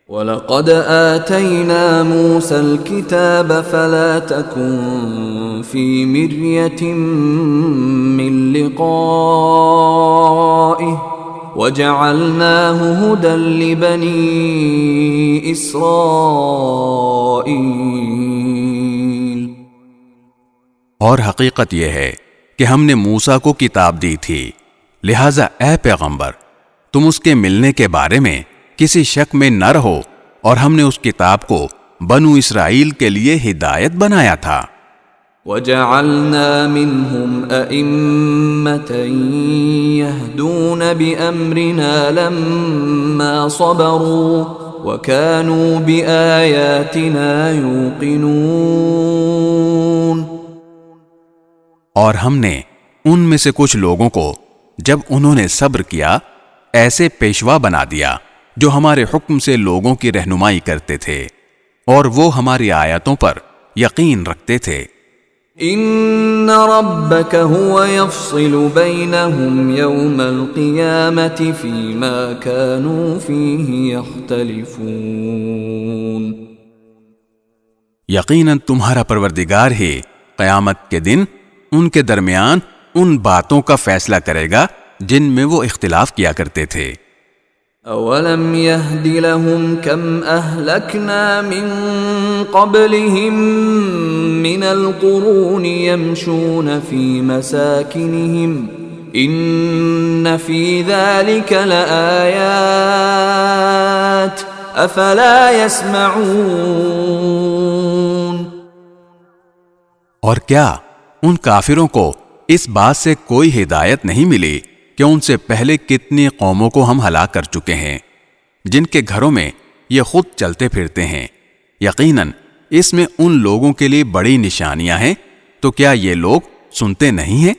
وَلَقَدْ آتَيْنَا مُوسَى الْكِتَابَ فَلَا تَكُنْ فِي مِرْيَةٍ مِّن لِقَائِهِ وَجَعَلْنَاهُ هُدًى لِبَنِي إِسْرَائِيلَ۔ اور حقیقت یہ ہے کہ ہم نے موسیٰ کو کتاب دی تھی، لہٰذا اے پیغمبر تم اس کے ملنے کے بارے میں کسی شک میں نہ رہو، اور ہم نے اس کتاب کو بنو اسرائیل کے لیے ہدایت بنایا تھا۔ وَجَعَلْنَا مِنْهُمْ أَئِمَّةً يَهْدُونَ بِأَمْرِنَا لَمَّا صَبَرُوا وَكَانُوا بِآيَاتِنَا يُوقِنُونَ۔ اور ہم نے ان میں سے کچھ لوگوں کو جب انہوں نے صبر کیا ایسے پیشوا بنا دیا جو ہمارے حکم سے لوگوں کی رہنمائی کرتے تھے، اور وہ ہماری آیتوں پر یقین رکھتے تھے۔ ان ربک هو یفصل بینہم یوم القیامة فیما كانوا فیہ یختلفون۔ یقیناً تمہارا پروردگار ہی قیامت کے دن ان کے درمیان ان باتوں کا فیصلہ کرے گا جن میں وہ اختلاف کیا کرتے تھے۔ اولم یہد لہم کم اہلکنا من قبلہم من القرون یمشون فی مساکنہم ان فی ذلک لآیات افلا یسمعون۔ اور کیا ان کافروں کو اس بات سے کوئی ہدایت نہیں ملی کہ ان سے پہلے کتنی قوموں کو ہم ہلاک کر چکے ہیں جن کے گھروں میں یہ خود چلتے پھرتے ہیں؟ یقیناً اس میں ان لوگوں کے لیے بڑی نشانیاں ہیں، تو کیا یہ لوگ سنتے نہیں ہیں؟